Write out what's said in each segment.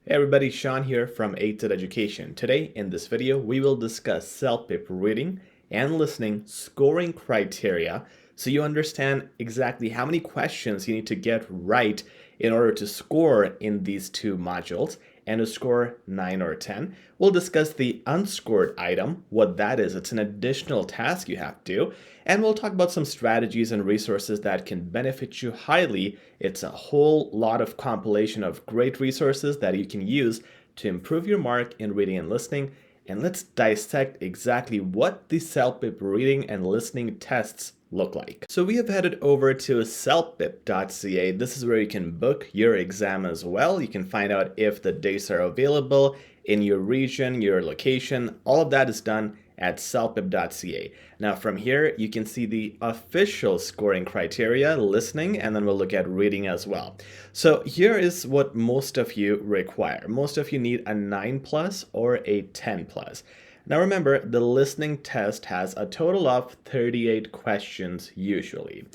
Hey everybody, Sean here from HZad Education. Today in this video, we will discuss CELPIP reading and listening scoring criteria so you understand exactly how many questions you need to get right in order to score in these two modules and to score 9 or 10. We'll discuss the unscored item, what that is. It's an additional task you have to do. And we'll talk about some strategies and resources that can benefit you highly. It's a whole lot of compilation of great resources that you can use to improve your mark in reading and listening. And let's dissect exactly what the CELPIP reading and listening tests look like. So we have headed over to CELPIP.ca. This is where you can book your exam as well. You can find out if the dates are available in your region, your location. All of that is done at CELPIP.ca. Now from here, you can see the official scoring criteria, listening, and then we'll look at reading as well. So here is what most of you require. Most of you need a 9+ or a 10+. Now remember, the listening test has a total of 38 questions usually.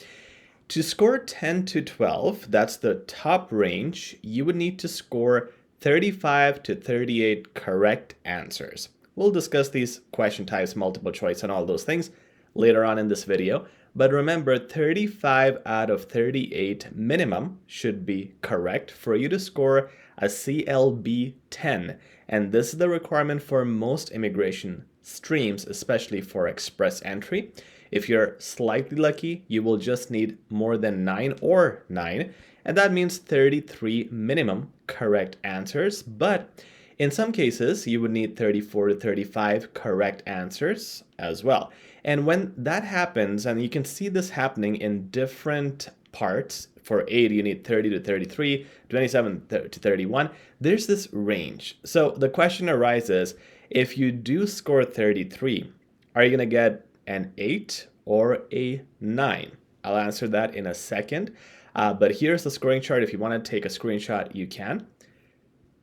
To score 10 to 12, that's the top range, you would need to score 35 to 38 correct answers. We'll discuss these question types, multiple choice, and all those things later on in this video. But remember, 35 out of 38 minimum should be correct for you to score a CLB 10. And this is the requirement for most immigration streams, especially for express entry. If you're slightly lucky, you will just need more than 9 or 9. And that means 33 minimum correct answers. But in some cases, you would need 34 to 35 correct answers as well. And when that happens, and you can see this happening in different parts, for 8, you need 30 to 33, 27 to 31. There's this range. So the question arises, if you do score 33, are you going to get an 8 or a 9? I'll answer that in a second. But here's the scoring chart. If you want to take a screenshot, you can.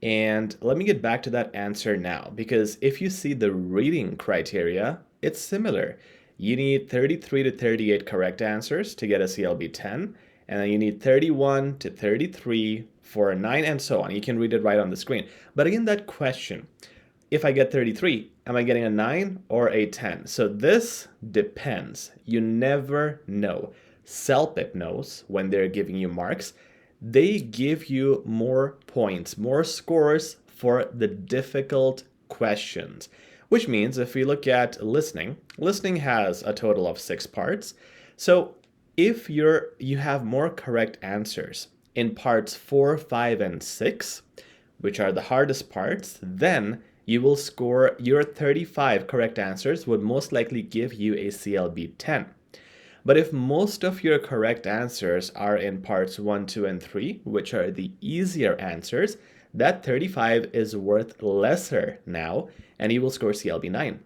And let me get back to that answer now, because if you see the reading criteria, it's similar. You need 33 to 38 correct answers to get a CLB 10, and then you need 31 to 33 for a 9, and so on. You can read it right on the screen. But again, that question, if I get 33, am I getting a 9 or a 10? So this depends. You never know. CELPIP knows when they're giving you marks. They give you more points, more scores for the difficult questions, which means if we look at listening, listening has a total of 6 parts. So if you have more correct answers in parts 4, 5, and 6, which are the hardest parts, then you will score your 35 correct answers would most likely give you a CLB 10. But if most of your correct answers are in parts 1, 2, and 3, which are the easier answers, that 35 is worth lesser now, and you will score CLB 9.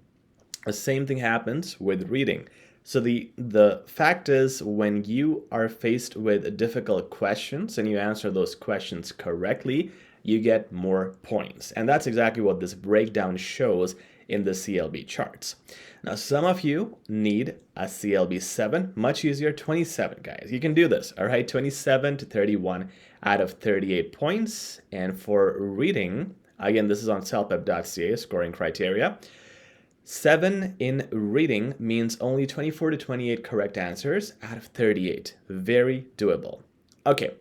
The same thing happens with reading. So the fact is, when you are faced with difficult questions and you answer those questions correctly, you get more points. And that's exactly what this breakdown shows in the CLB charts. Now, some of you need a CLB 7, much easier, 27, guys. You can do this, all right? 27 to 31 out of 38 points. And for reading, again, this is on CELPIP.ca, scoring criteria. 7 in reading means only 24 to 28 correct answers out of 38. Very doable. Okay,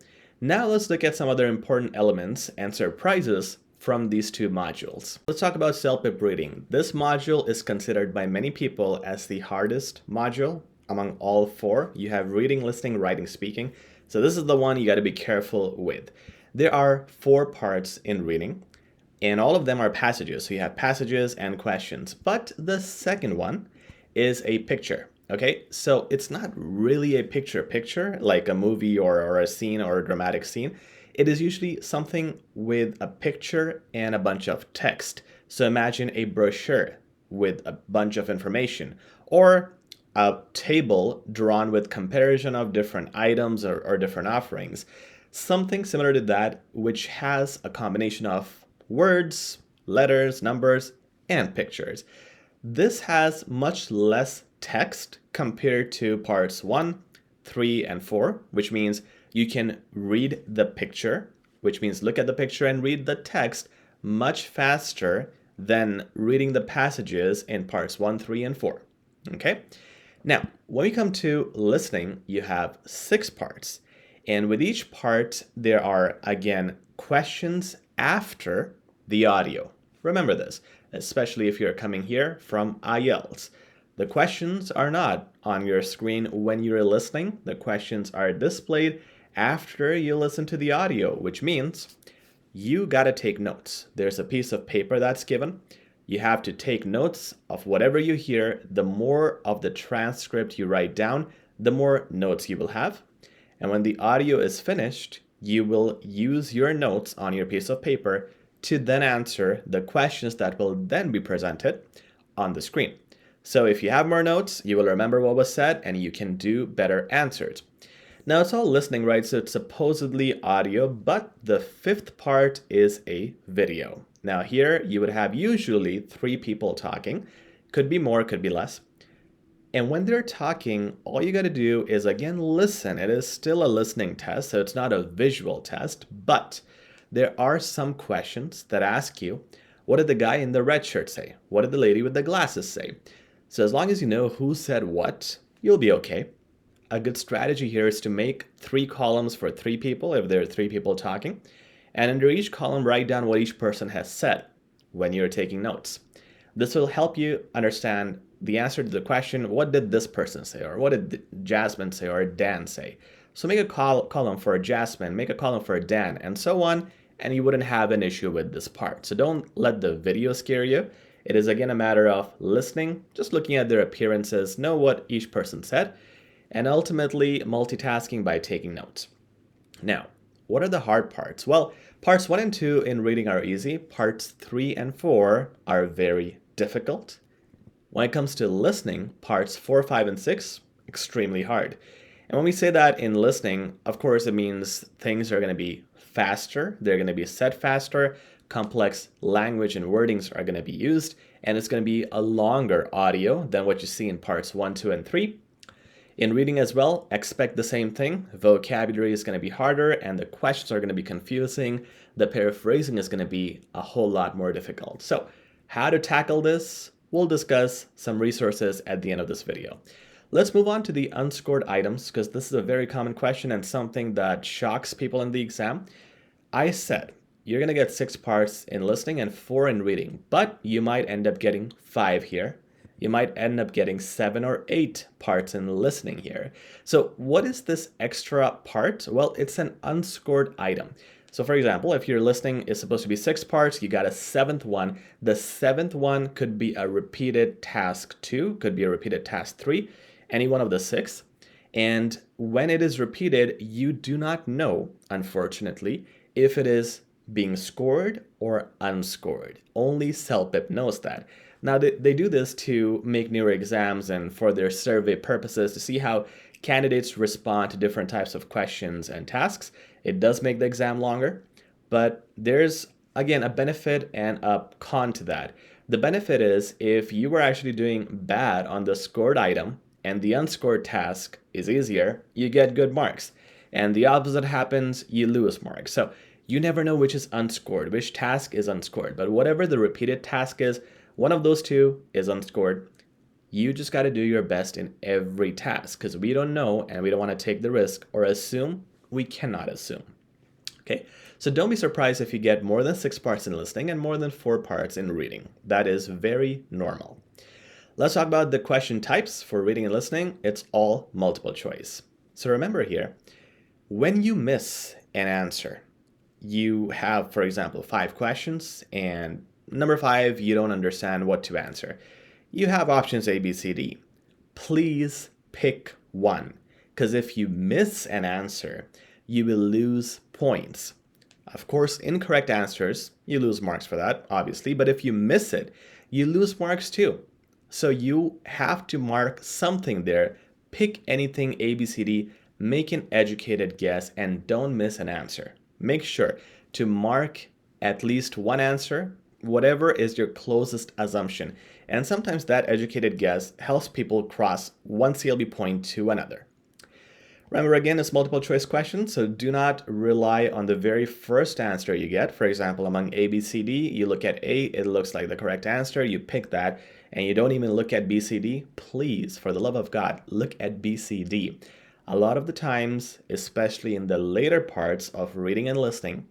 now let's look at some other important elements and surprises from these two modules. Let's talk about CELPIP reading. This module is considered by many people as the hardest module among all 4. You have reading, listening, writing, speaking. So this is the one you got to be careful with. There are 4 parts in reading, and all of them are passages. So you have passages and questions. But the second one is a picture. Okay, so it's not really a picture like a movie or a scene or a dramatic scene. It is usually something with a picture and a bunch of text. So imagine a brochure with a bunch of information, or a table drawn with comparison of different items or different offerings. Something similar to that, which has a combination of words, letters, numbers, and pictures. This has much less text compared to parts 1, 3, and 4, which means you can read the picture which means look at the picture and read the text much faster than reading the passages in parts 1, 3, and 4. Okay? Now, when we come to listening, you have 6 parts. And with each part, there are, again, questions after the audio. Remember this, especially if you're coming here from IELTS. The questions are not on your screen when you're listening. The questions are displayed after you listen to the audio, which means you got to take notes. There's a piece of paper that's given. You have to take notes of whatever you hear. The more of the transcript you write down, the more notes you will have. And when the audio is finished, you will use your notes on your piece of paper to then answer the questions that will then be presented on the screen. So if you have more notes, you will remember what was said and you can do better answers. Now it's all listening, right? So it's supposedly audio, but the 5th part is a video. Now here you would have usually 3 people talking. Could be more, could be less. And when they're talking, all you got to do is, again, listen. It is still a listening test, so it's not a visual test, but there are some questions that ask you, what did the guy in the red shirt say? What did the lady with the glasses say? So as long as you know who said what, you'll be okay. A good strategy here is to make 3 columns for 3 people if there are 3 people talking. And under each column, write down what each person has said when you're taking notes. This will help you understand the answer to the question, what did this person say? Or what did Jasmine say or Dan say? So make a column for Jasmine, make a column for Dan, and so on, and you wouldn't have an issue with this part. So don't let the video scare you. It is, again, a matter of listening, just looking at their appearances, know what each person said, and ultimately multitasking by taking notes. Now, what are the hard parts? Well, parts 1 and 2 in reading are easy. Parts 3 and 4 are very difficult. When it comes to listening, parts 4, 5, and 6, extremely hard. And when we say that in listening, of course, it means things are going to be faster. They're going to be said faster. Complex language and wordings are going to be used. And it's going to be a longer audio than what you see in parts 1, 2, and 3. In reading as well, expect the same thing. Vocabulary is going to be harder and the questions are going to be confusing. The paraphrasing is going to be a whole lot more difficult. So how to tackle this? We'll discuss some resources at the end of this video. Let's move on to the unscored items because this is a very common question and something that shocks people in the exam. I said you're going to get 6 parts in listening and 4 in reading, but you might end up getting 5 here. You might end up getting 7 or 8 parts in listening here. So what is this extra part? Well, it's an unscored item. So for example, if your listening is supposed to be 6 parts, you got a 7th one. The 7th one could be a repeated task 2, could be a repeated task 3, any one of the 6. And when it is repeated, you do not know, unfortunately, if it is being scored or unscored. Only CELPIP knows that. Now, they do this to make newer exams and for their survey purposes to see how candidates respond to different types of questions and tasks. It does make the exam longer, but there's, again, a benefit and a con to that. The benefit is if you were actually doing bad on the scored item and the unscored task is easier, you get good marks. And the opposite happens, you lose marks. So you never know which is unscored, which task is unscored. But whatever the repeated task is, one of those 2 is unscored. You just got to do your best in every task because we don't know and we don't want to take the risk or assume. We cannot assume. Okay, so don't be surprised if you get more than 6 parts in listening and more than 4 parts in reading. That is very normal. Let's talk about the question types for reading and listening. It's all multiple choice. So remember here, when you miss an answer, you have, for example, 5 questions and number 5, you don't understand what to answer. You have options A, B, C, D. Please pick one, because if you miss an answer, you will lose points. Of course, incorrect answers, you lose marks for that, obviously, but if you miss it, you lose marks too. So you have to mark something there. Pick anything A, B, C, D, make an educated guess, and don't miss an answer. Make sure to mark at least one answer, whatever is your closest assumption. And sometimes that educated guess helps people cross one CLB point to another. Remember, again, it's multiple choice questions, so do not rely on the very first answer you get. For example, among A, B, C, D, you look at A, it looks like the correct answer, you pick that, and you don't even look at B, C, D. Please, for the love of God, look at B, C, D. A lot of the times, especially in the later parts of reading and listening,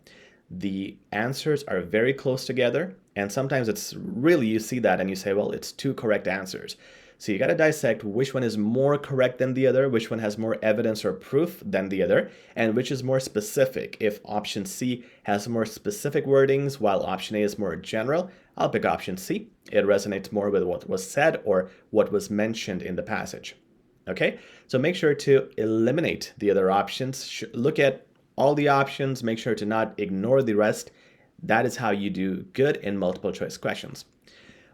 the answers are very close together, and sometimes it's really, you see that and you say, well, it's two correct answers. So you got to dissect which one is more correct than the other, which one has more evidence or proof than the other, and which is more specific. If option C has more specific wordings while option A is more general, I'll pick option C. It resonates more with what was said or what was mentioned in the passage. Okay, so make sure to eliminate the other options. Look at all the options, make sure to not ignore the rest. That is how you do good in multiple choice questions.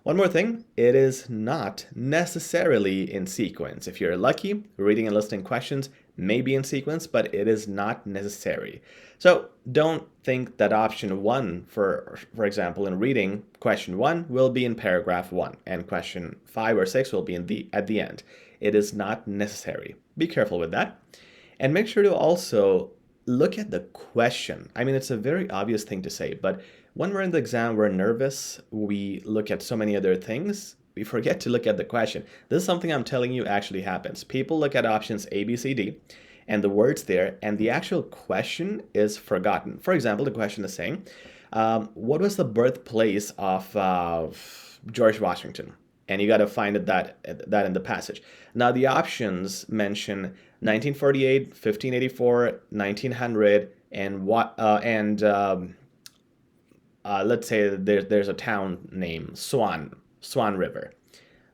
One more thing, it is not necessarily in sequence. If you're lucky, reading and listening questions may be in sequence, but it is not necessary. So don't think that option 1, for example, in reading, question 1 will be in paragraph 1, and question 5 or 6 will be at the end. It is not necessary. Be careful with that. And make sure to also look at the question. I mean, it's a very obvious thing to say, but when we're in the exam, we're nervous. We look at so many other things. We forget to look at the question. This is something I'm telling you actually happens. People look at options A, B, C, D, and the words there, and the actual question is forgotten. For example, the question is saying, what was the birthplace of George Washington? And you got to find that in the passage. Now, the options mention 1948, 1584, 1900, and let's say there's a town named Swan River.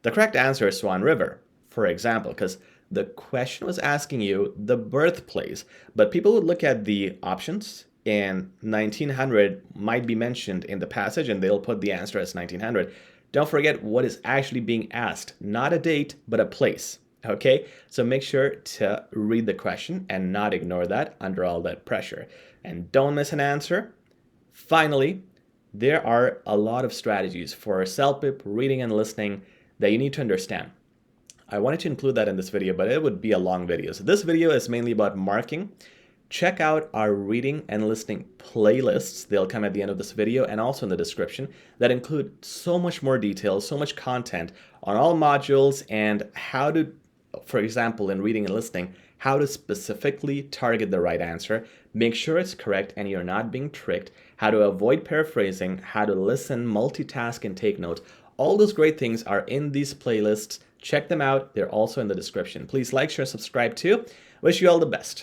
The correct answer is Swan River, for example, because the question was asking you the birthplace, but people would look at the options and 1900 might be mentioned in the passage and they'll put the answer as 1900. Don't forget what is actually being asked, not a date, but a place. Okay, so make sure to read the question and not ignore that under all that pressure. And don't miss an answer. Finally, there are a lot of strategies for CELPIP reading and listening that you need to understand. I wanted to include that in this video, but it would be a long video. So this video is mainly about marking. Check out our reading and listening playlists. They'll come at the end of this video and also in the description that include so much more detail, so much content on all modules and how to, for example, in reading and listening, how to specifically target the right answer, make sure it's correct and you're not being tricked, how to avoid paraphrasing, how to listen, multitask, and take notes. All those great things are in these playlists. Check them out. They're also in the description. Please like, share, subscribe too. Wish you all the best.